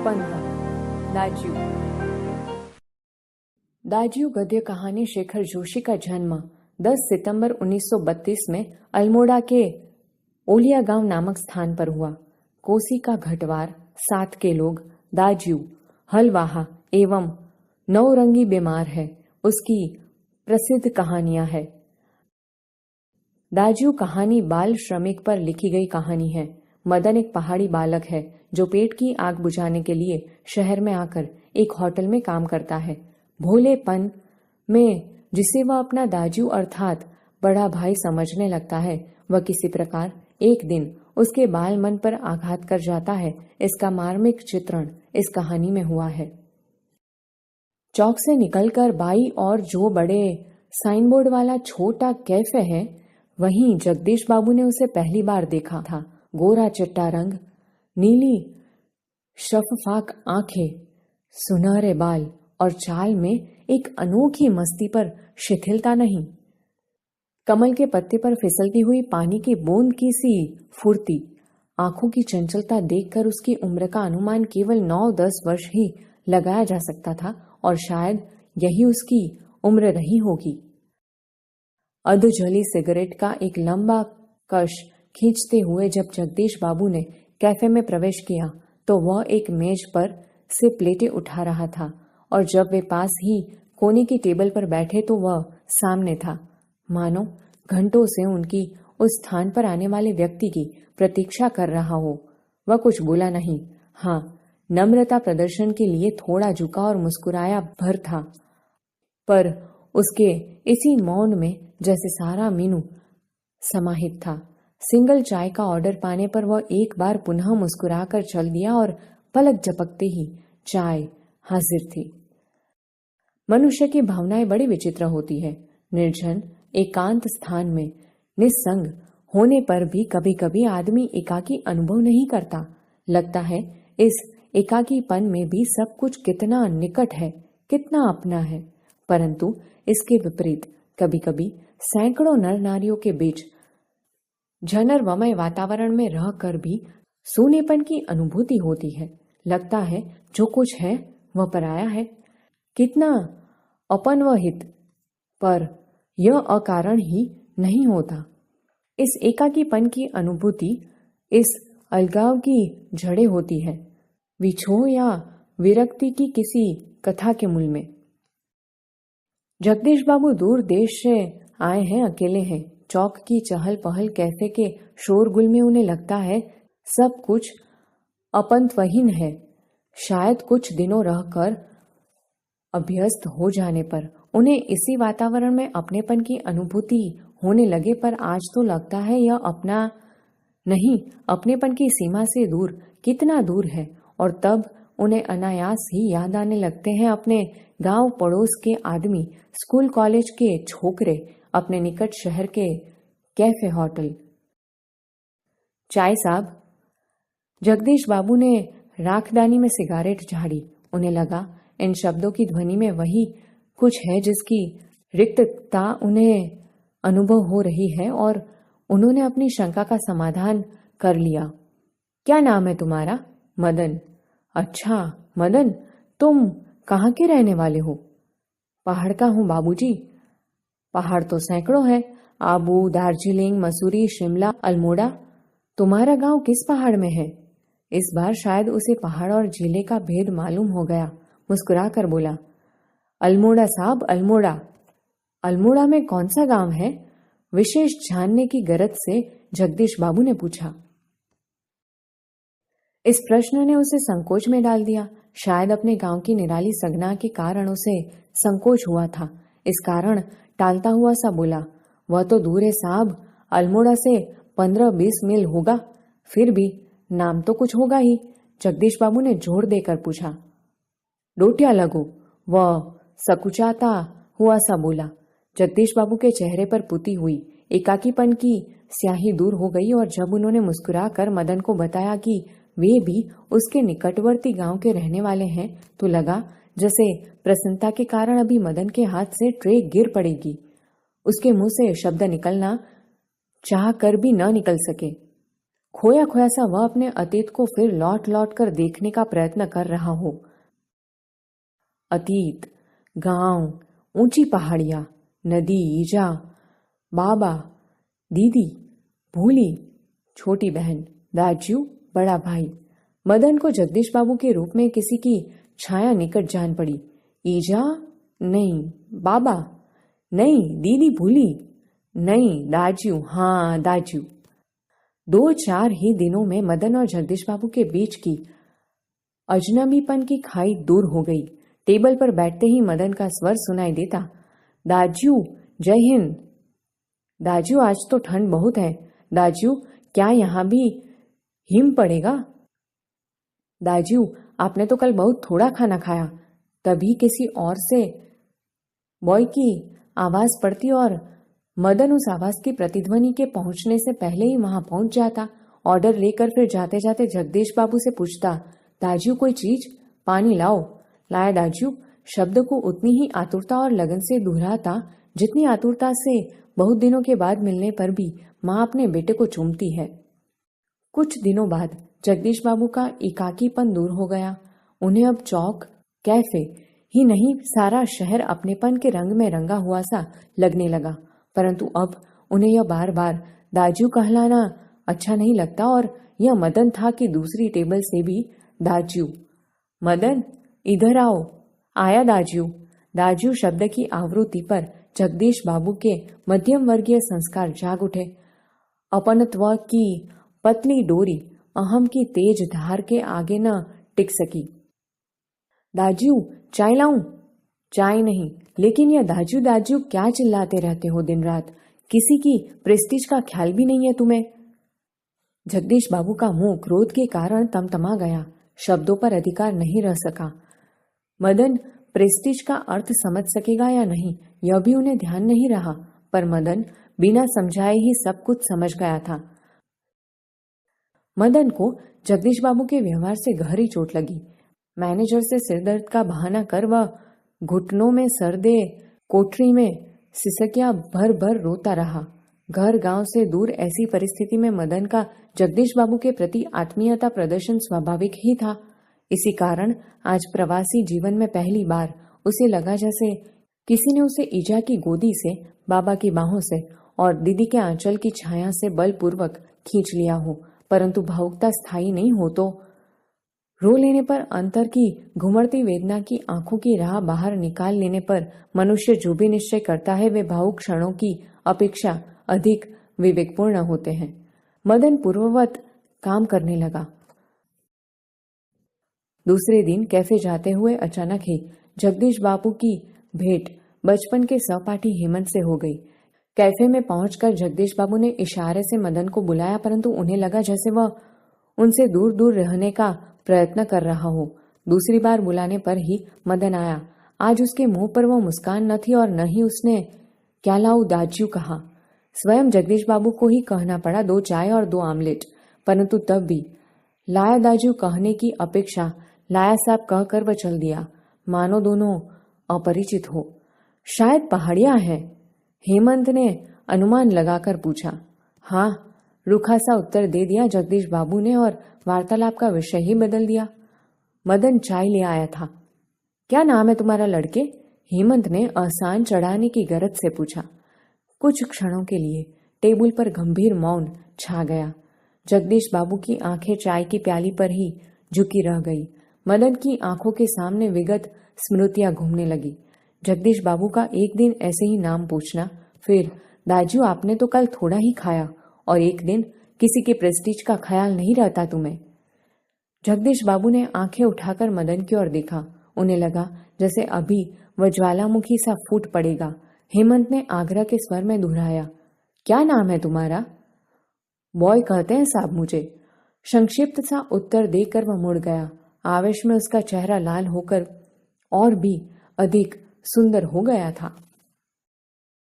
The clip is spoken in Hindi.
15 दाज्यू। दाज्यू गद्य कहानी शेखर जोशी का जन्म 10 सितंबर 1932 में अल्मोड़ा के ओलिया गांव नामक स्थान पर हुआ। कोसी का घटवार, 7 के लोग, दाज्यू हलवाहा एवं नौरंगी बीमार है, उसकी प्रसिद्ध कहानियां हैं। दाज्यू कहानी बाल श्रमिक पर लिखी गई कहानी है। मदन एक पहाड़ी बालक है जो पेट की आग बुझाने के लिए शहर में आकर एक होटल में काम करता है। भोलेपन में जिसे वह अपना दाज्यू अर्थात बड़ा भाई समझने लगता है, वह किसी प्रकार एक दिन उसके बाल मन पर आघात कर जाता है। इसका मार्मिक चित्रण इस कहानी में हुआ है। चौक से निकलकर बाई और जो बड़े साइनबोर्ड वाला छोटा कैफे है, वहीं जगदीश बाबू ने उसे पहली बार देखा था। गोरा चिट्टा रंग, नीली शफाफ आंखें, सुनहरे बाल और चाल में एक अनोखी मस्ती पर शिथिलता नहीं। कमल के पत्ते पर फिसलती हुई पानी की बूंद की सी फुर्ती, आंखों की चंचलता देखकर उसकी उम्र का अनुमान केवल 9-10 वर्ष ही लगाया जा सकता था और शायद यही उसकी उम्र रही होगी। अधजली सिगरेट का एक लंबा कश खींचते हुए जब जगदीश बाबू ने कैफे में प्रवेश किया तो वह एक मेज पर से प्लेटें उठा रहा था और जब वे पास ही कोने की टेबल पर बैठे तो वह सामने था, मानो घंटों से उनकी उस स्थान पर आने वाले व्यक्ति की प्रतीक्षा कर रहा हो। वह कुछ बोला नहीं, हाँ, नम्रता प्रदर्शन के लिए थोड़ा झुका और मुस्कुराया भर था, पर उसके इसी मौन में जैसे सारा मीनू समाहित था। सिंगल चाय का ऑर्डर पाने पर वह एक बार पुनः मुस्कुराकर चल दिया और पलक झपकते ही चाय हाजिर थी। मनुष्य की भावनाएं बड़ी विचित्र होती है। निर्जन एकांत स्थान में निस्संग होने पर भी कभी कभी आदमी एकाकी अनुभव नहीं करता। लगता है इस एकाकीपन में भी सब कुछ कितना निकट है, कितना अपना है। परंतु इसके विपरीत कभी कभी सैकड़ों नर नारियों के बीच जनरवमय वातावरण में रहकर भी सूनेपन की अनुभूति होती है। लगता है जो कुछ है वह पराया है, कितना अपनवहित, पर यह अकारण ही नहीं होता। इस एकाकीपन की अनुभूति, इस अलगाव की जड़ें होती है विछोह या विरक्ति की किसी कथा के मूल में। जगदीश बाबू दूर देश से आए हैं, अकेले हैं। चौक की चहल पहल, कैफे के शोरगुल में उन्हें लगता है सब कुछ अपनत्वहीन है। शायद कुछ दिनों रहकर अभ्यस्त हो जाने पर उन्हें इसी वातावरण में अपनेपन की अनुभूति होने लगे, पर आज तो लगता है यह अपना नहीं, अपनेपन की सीमा से दूर, कितना दूर है। और तब उन्हें अनायास ही याद आने लगते हैं अपने गांव पड़ोस के आदमी, स्कूल कॉलेज के छोकरे, अपने निकट शहर के कैफे होटल। चाय साहब। जगदीश बाबू ने राखदानी में सिगारेट झाड़ी। उन्हें लगा इन शब्दों की ध्वनि में वही कुछ है जिसकी रिक्तता उन्हें अनुभव हो रही है और उन्होंने अपनी शंका का समाधान कर लिया। क्या नाम है तुम्हारा? मदन। अच्छा मदन, तुम कहाँ के रहने वाले हो? पहाड़ का हूँ बाबूजी। पहाड़ तो सैकड़ों है, आबू, दार्जिलिंग, मसूरी, शिमला, अल्मोड़ा। तुम्हारा गांव किस पहाड़ में है? इस बार शायद उसे पहाड़ और जिले का भेद मालूम हो गया। मुस्कुरा कर बोला, अल्मोड़ा साहब, अल्मोड़ा। अल्मोड़ा में कौन सा गांव है? विशेष जानने की गरज से जगदीश बाबू ने पूछा। इस प्रश्न ने उसे संकोच में डाल दिया। शायद अपने गांव की निराली सगना के कारण उसे संकोच हुआ था। इस कारण टालता हुआ सा बोला, वह तो दूर है साहब, अल्मोड़ा से 15-20 मील होगा। फिर भी नाम तो कुछ होगा ही। जगदीश बाबू ने जोर देकर पूछा। डोटिया लगो, वह सकुचाता हुआ सा बोला। जगदीश बाबू के चेहरे पर पुती हुई एकाकीपन की स्याही दूर हो गई और जब उन्होंने मुस्कुराकर मदन को बताया कि वे भी उसके निकटवर्ती गांव के रहने वाले हैं, तो लगा जैसे प्रसन्नता के कारण अभी मदन के हाथ से ट्रे गिर पड़ेगी। उसके मुंह से शब्द निकलना चाह कर भी न निकल सके। खोया खोया सा वह अपने अतीत को फिर लौट लौट कर देखने का प्रयत्न कर रहा हो। अतीत, गांव, ऊंची पहाड़ियां, नदी, ईजा, बाबा, दीदी, भूली, छोटी बहन, दाजू, बड़ा भाई। मदन को जगदीश बाबू के रूप में किसी की छाया निकट जान पड़ी। ईजा नहीं, बाबा नहीं, दीदी भूली नहीं, दाजू, हाँ दाजू। 2-4 ही दिनों में मदन और जगदीश बाबू के बीच की अजनबीपन की खाई दूर हो गई। टेबल पर बैठते ही मदन का स्वर सुनाई देता, दाजू जय हिंद। दाजू आज तो ठंड बहुत है। दाजू क्या यहाँ भी हिम पड़ेगा? दाजू आपने तो कल बहुत थोड़ा खाना खाया। तभी किसी और से बॉय की आवाज पड़ती और मदन उस आवाज की प्रतिध्वनि के पहुंचने से पहले ही वहां पहुंच जाता। ऑर्डर लेकर फिर जाते जाते जगदीश बाबू से पूछता, दाजू कोई चीज? पानी लाओ। लाया दाजू। शब्द को उतनी ही आतुरता और लगन से दोहराता जितनी आतुरता से बहुत दिनों के बाद मिलने पर भी माँ अपने बेटे को चूमती है। कुछ दिनों बाद जगदीश बाबू का एकाकीपन दूर हो गया। उन्हें अब चौक, कैफे ही नहीं, सारा शहर अपनेपन के रंग में रंगा हुआ सा लगने लगा। परंतु अब उन्हें यह बार बार दाजू कहलाना अच्छा नहीं लगता और यह मदन था कि दूसरी टेबल से भी दाजू। मदन इधर आओ। आया दाजू। दाजू शब्द की आवृत्ति पर जगदीश बाबू के मध्यम वर्गीय संस्कार जाग उठे। अपनत्व की पतली डोरी अहम की तेज धार के आगे न टिक सकी। दाजू चाय लाऊं? चाय नहीं, लेकिन यह दाजू दाजू क्या चिल्लाते रहते हो दिन रात? किसी की प्रेस्टीज का ख्याल भी नहीं है तुम्हें? जगदीश बाबू का मुंह क्रोध के कारण तमतमा गया। शब्दों पर अधिकार नहीं रह सका। मदन प्रेस्टीज का अर्थ समझ सकेगा या नहीं, यह भी उन्हें ध्यान नहीं रहा, पर मदन बिना समझाए ही सब कुछ समझ गया था। मदन को जगदीश बाबू के व्यवहार से गहरी चोट लगी। मैनेजर से सिरदर्द का बहाना कर वह घुटनों में सर दे कोठरी में सिसकिया भर भर रोता रहा। घर गांव से दूर ऐसी परिस्थिति में मदन का जगदीश बाबू के प्रति आत्मीयता प्रदर्शन स्वाभाविक ही था। इसी कारण आज प्रवासी जीवन में पहली बार उसे लगा जैसे किसी ने उसे ईजा की गोदी से, बाबा की बाहों से और दीदी के आंचल की छाया से बलपूर्वक खींच लिया हो। परंतु भावुकता स्थायी नहीं हो तो रो लेने पर, अंतर की घुमड़ती वेदना की आंखों की राह बाहर निकाल लेने पर मनुष्य जो भी निश्चय करता है वे भावुक क्षणों की अपेक्षा अधिक विवेकपूर्ण होते हैं। मदन पूर्ववत काम करने लगा। दूसरे दिन कैफे जाते हुए अचानक ही जगदीश बाबू की भेंट बचपन के सहपाठी हेमंत से हो गई। कैफे में पहुंचकर जगदीश बाबू ने इशारे से मदन को बुलाया, परंतु उन्हें लगा जैसे वह उनसे दूर दूर रहने का प्रयत्न कर रहा हो। दूसरी बार बुलाने पर ही मदन आया। आज उसके मुंह पर वो मुस्कान न थी और न ही उसने क्या लाऊं दाजू कहा। स्वयं जगदीश बाबू को ही कहना पड़ा 2 चाय और 2 आमलेट, परंतु तब भी लाया दाजू कहने की अपेक्षा लाया साहब कहकर वह चल दिया, मानो दोनों अपरिचित हो। शायद पहाड़ियां हैं? हेमंत ने अनुमान लगाकर पूछा। हाँ, रूखा सा उत्तर दे दिया जगदीश बाबू ने और वार्तालाप का विषय ही बदल दिया। मदन चाय ले आया था। क्या नाम है तुम्हारा लड़के? हेमंत ने आसान चढ़ाने की गरज से पूछा। कुछ क्षणों के लिए टेबल पर गंभीर मौन छा गया। जगदीश बाबू की आंखें चाय की प्याली पर ही झुकी रह गई। मदन की आंखों के सामने विगत स्मृतियां घूमने लगी। जगदीश बाबू का एक दिन ऐसे ही नाम पूछना, फिर दाजू आपने तो कल थोड़ा ही खाया, और एक दिन किसी के प्रेस्टीज का ख्याल नहीं रहता तुम्हें। जगदीश बाबू ने आंखें उठाकर मदन की ओर देखा। उन्हें लगा जैसे अभी वह ज्वालामुखी सा फूट पड़ेगा। हेमंत ने आग्रह के स्वर में दोहराया, क्या नाम है तुम्हारा? बॉय कहते हैं साहब मुझे। संक्षिप्त सा उत्तर देकर वह मुड़ गया। आवेश में उसका चेहरा लाल होकर और भी अधिक सुंदर हो गया था।